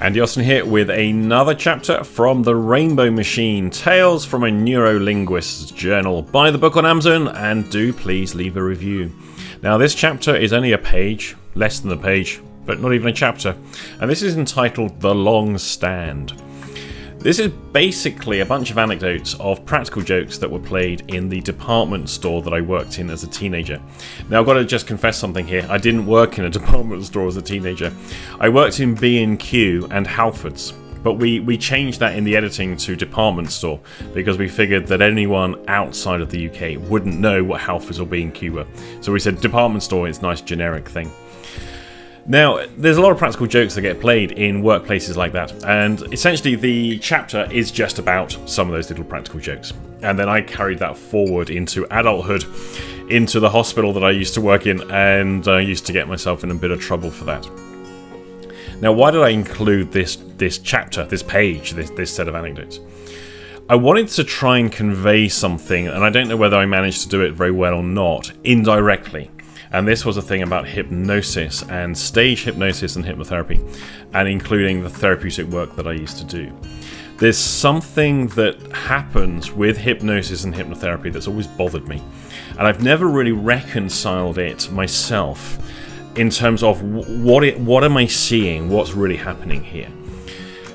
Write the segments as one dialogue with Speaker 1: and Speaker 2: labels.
Speaker 1: Andy Austin here with another chapter from The Rainbow Machine, Tales from a Neurolinguist's Journal. Buy the book on Amazon and do please leave a review. Now this chapter is only a page, less than a page, but not even a chapter, and this is entitled The Long Stand. This is basically a bunch of anecdotes of practical jokes that were played in the department store that I worked in as a teenager. Now I've got to just confess something here. I didn't work in a department store as a teenager. I worked in B&Q and Halfords, but we changed that in the editing to department store because we figured that anyone outside of the UK wouldn't know what Halfords or B&Q were. So we said department store is a nice generic thing. Now, there's a lot of practical jokes that get played in workplaces like that, and essentially the chapter is just about some of those little practical jokes. And then I carried that forward into adulthood, into the hospital that I used to work in, and I used to get myself in a bit of trouble for that. Now, why did I include this chapter, this page, this set of anecdotes? I wanted to try and convey something, and I don't know whether I managed to do it very well or not, indirectly. And this was a thing about hypnosis and stage hypnosis and hypnotherapy, and including the therapeutic work that I used to do. There's something that happens with hypnosis and hypnotherapy that's always bothered me, and I've never really reconciled it myself in terms of what am I seeing, what's really happening here.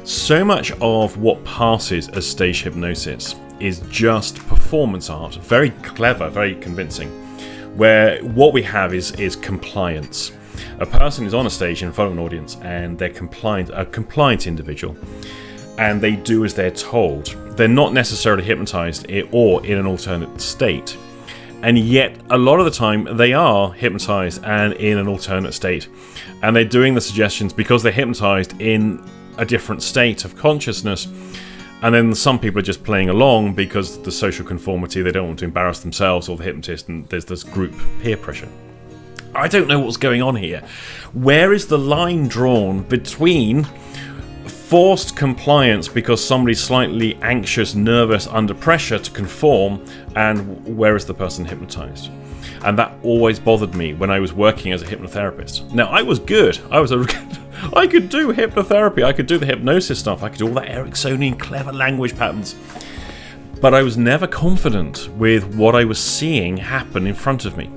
Speaker 1: So much of what passes as stage hypnosis is just performance art, very clever, very convincing, where what we have is compliance. A person is on a stage in front of an audience and they're a compliant individual, and they do as they're told. They're not necessarily hypnotized or in an alternate state, and yet a lot of the time they are hypnotized and in an alternate state, and they're doing the suggestions because they're hypnotized in a different state of consciousness. And then some people are just playing along because the social conformity, they don't want to embarrass themselves or the hypnotist, and there's this group peer pressure. I don't know what's going on here. Where is the line drawn between forced compliance because somebody's slightly anxious, nervous, under pressure to conform, and where is the person hypnotized? And that always bothered me when I was working as a hypnotherapist. Now, I was good. I could do hypnotherapy. I could do the hypnosis stuff. I could do all that Ericksonian clever language patterns. But I was never confident with what I was seeing happen in front of me.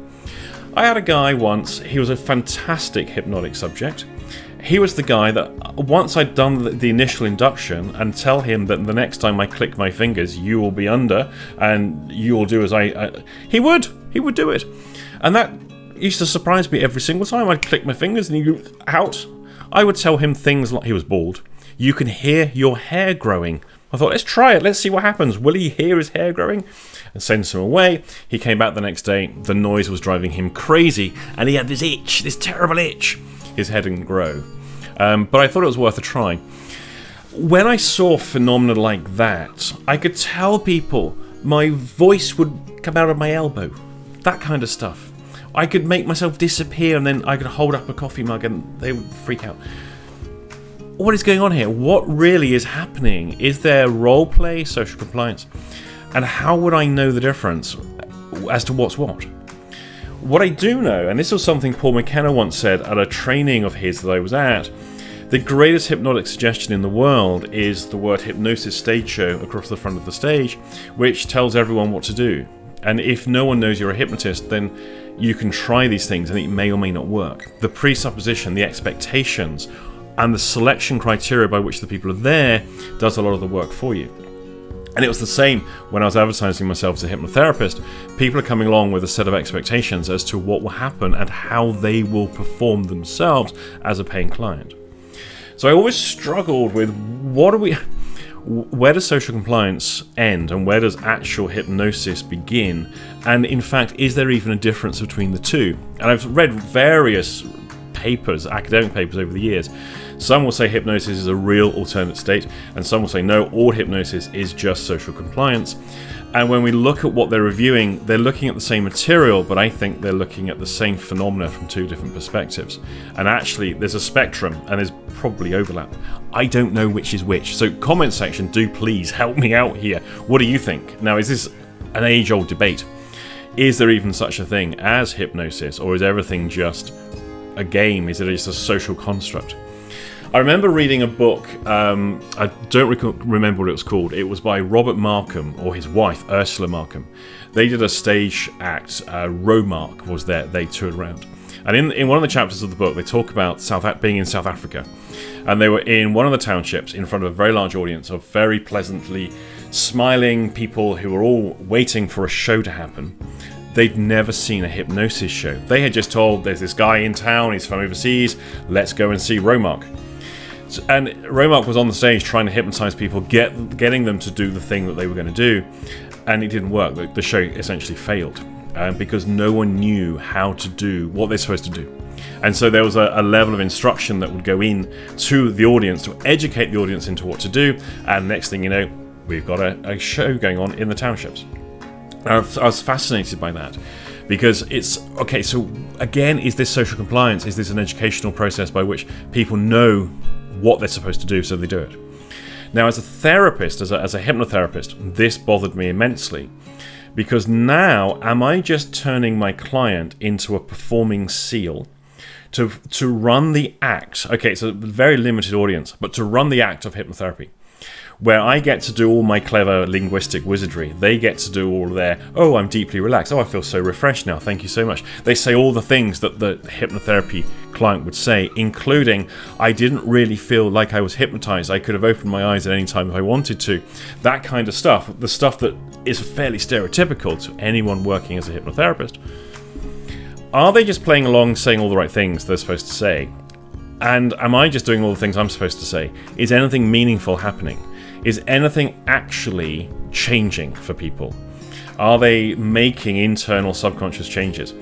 Speaker 1: I had a guy once. He was a fantastic hypnotic subject. He was the guy that once I'd done the initial induction and tell him that the next time I click my fingers, you will be under and you will do as he would do it. And that used to surprise me every single time. I'd click my fingers and he'd go out. I would tell him things like, he was bald, you can hear your hair growing. I thought, let's try it, let's see what happens. Will he hear his hair growing? And sends him away. He came back the next day, the noise was driving him crazy, and he had this itch, this terrible itch. His head didn't grow. But I thought it was worth a try. When I saw phenomena like that, I could tell people my voice would come out of my elbow. That kind of stuff. I could make myself disappear, and then I could hold up a coffee mug and they would freak out. What is going on here? What really is happening? Is there role play, social compliance? And how would I know the difference as to what's what? What I do know, and this was something Paul McKenna once said at a training of his that I was at, the greatest hypnotic suggestion in the world is the word hypnosis stage show across the front of the stage, which tells everyone what to do. And if no one knows you're a hypnotist, then you can try these things and it may or may not work. The presupposition, the expectations, and the selection criteria by which the people are there does a lot of the work for you. And it was the same when I was advertising myself as a hypnotherapist. People are coming along with a set of expectations as to what will happen and how they will perform themselves as a paying client. So I always struggled with where does social compliance end and where does actual hypnosis begin? And in fact, is there even a difference between the two? And I've read various papers, academic papers over the years. Some will say hypnosis is a real alternate state, and some will say no, all hypnosis is just social compliance. And when we look at what they're reviewing, they're looking at the same material, but I think they're looking at the same phenomena from two different perspectives. And actually, there's a spectrum, and there's probably overlap. I don't know which is which. So comment section, do please help me out here. What do you think? Now, is this an age-old debate? Is there even such a thing as hypnosis, or is everything just a game? Is it just a social construct? I remember reading a book, I don't remember what it was called. It was by Robert Markham, or his wife, Ursula Markham. They did a stage act, Romark was there, they toured around. And in one of the chapters of the book, they talk about being in South Africa. And they were in one of the townships in front of a very large audience of very pleasantly smiling people who were all waiting for a show to happen. They'd never seen a hypnosis show. They had just told, there's this guy in town, he's from overseas, let's go and see Romark. And Romark was on the stage trying to hypnotize people, getting them to do the thing that they were going to do, and it didn't work. The show essentially failed because no one knew how to do what they're supposed to do. And so there was a level of instruction that would go in to the audience to educate the audience into what to do, and next thing you know, we've got a show going on in the townships. I was fascinated by that because it's okay. So again, is this social compliance? Is this an educational process by which people know what they're supposed to do so they do it? Now, as a therapist, as a hypnotherapist, this bothered me immensely because now am I just turning my client into a performing seal to run the act? Okay, it's a very limited audience, but to run the act of hypnotherapy, where I get to do all my clever linguistic wizardry. They get to do all their, oh, I'm deeply relaxed. Oh, I feel so refreshed now. Thank you so much. They say all the things that the hypnotherapy client would say, including, I didn't really feel like I was hypnotized. I could have opened my eyes at any time if I wanted to. That kind of stuff, the stuff that is fairly stereotypical to anyone working as a hypnotherapist. Are they just playing along, saying all the right things they're supposed to say? And am I just doing all the things I'm supposed to say? Is anything meaningful happening? Is anything actually changing for people? Are they making internal subconscious changes?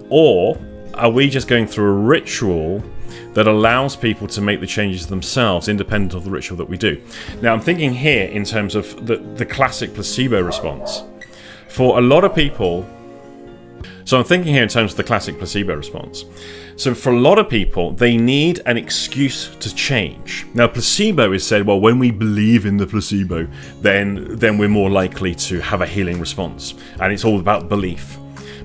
Speaker 1: Or are we just going through a ritual that allows people to make the changes themselves independent of the ritual that we do? Now, I'm thinking here in terms of the classic placebo response. For a lot of people, so I'm thinking here in terms of the classic placebo response. So for a lot of people, they need an excuse to change. Now, placebo is said, well, when we believe in the placebo, then we're more likely to have a healing response. And it's all about belief.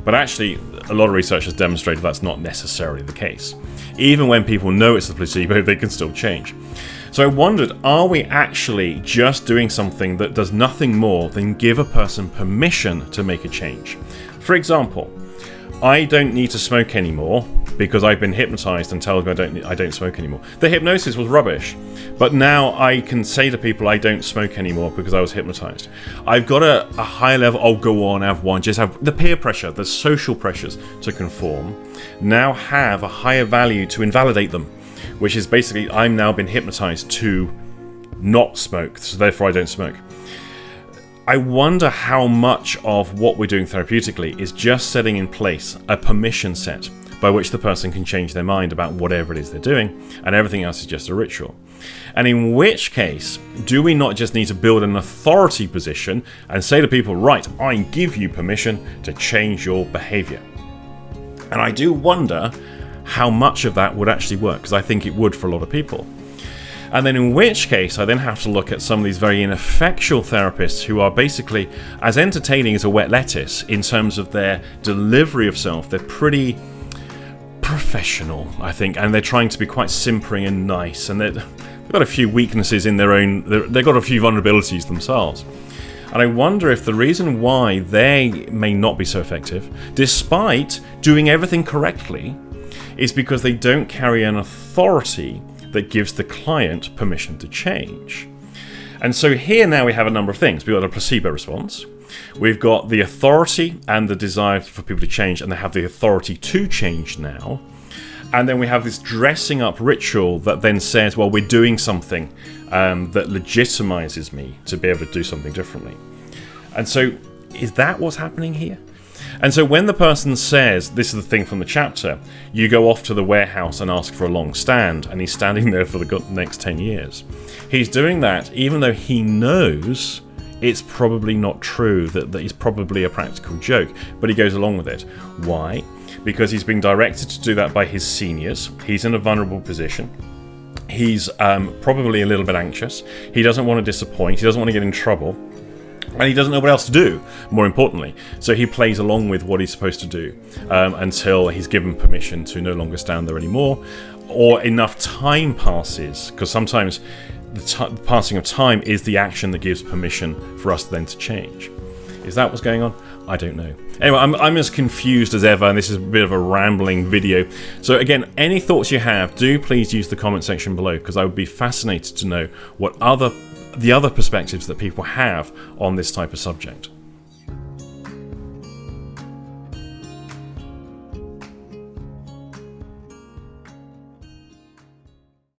Speaker 1: But actually, a lot of research has demonstrated that's not necessarily the case. Even when people know it's the placebo, they can still change. So I wondered, are we actually just doing something that does nothing more than give a person permission to make a change? For example, I don't need to smoke anymore because I've been hypnotized and told I don't smoke anymore. The hypnosis was rubbish, but now I can say to people I don't smoke anymore because I was hypnotized. I've got a high level, oh, go on, have one, just have the peer pressure, the social pressures to conform, now have a higher value to invalidate them, which is basically I'm now been hypnotized to not smoke, so therefore I don't smoke. I wonder how much of what we're doing therapeutically is just setting in place a permission set by which the person can change their mind about whatever it is they're doing, and everything else is just a ritual. And in which case, do we not just need to build an authority position and say to people, right, I give you permission to change your behavior? And I do wonder how much of that would actually work, because I think it would for a lot of people. And then in which case, I then have to look at some of these very ineffectual therapists who are basically as entertaining as a wet lettuce in terms of their delivery of self. They're pretty professional, I think, and they're trying to be quite simpering and nice, and they've got a few weaknesses in their own, they've got a few vulnerabilities themselves. And I wonder if the reason why they may not be so effective, despite doing everything correctly, is because they don't carry an authority that gives the client permission to change. And so here now we have a number of things. We've got a placebo response, we've got the authority and the desire for people to change, and they have the authority to change now. And then we have this dressing up ritual that then says, well, we're doing something that legitimizes me to be able to do something differently. And so is that what's happening here? And so when the person says, this is the thing from the chapter, you go off to the warehouse and ask for a long stand, and he's standing there for the next 10 years. He's doing that even though he knows it's probably not true, that he's probably a practical joke, but he goes along with it. Why? Because he's being directed to do that by his seniors. He's in a vulnerable position. He's probably a little bit anxious. He doesn't want to disappoint. He doesn't want to get in trouble. And he doesn't know what else to do, more importantly. So he plays along with what he's supposed to do until he's given permission to no longer stand there anymore, or enough time passes, because sometimes the passing of time is the action that gives permission for us then to change. Is that what's going on? I don't know. Anyway, I'm as confused as ever, and this is a bit of a rambling video. So again, any thoughts you have, do please use the comment section below, because I would be fascinated to know what the other perspectives that people have on this type of subject.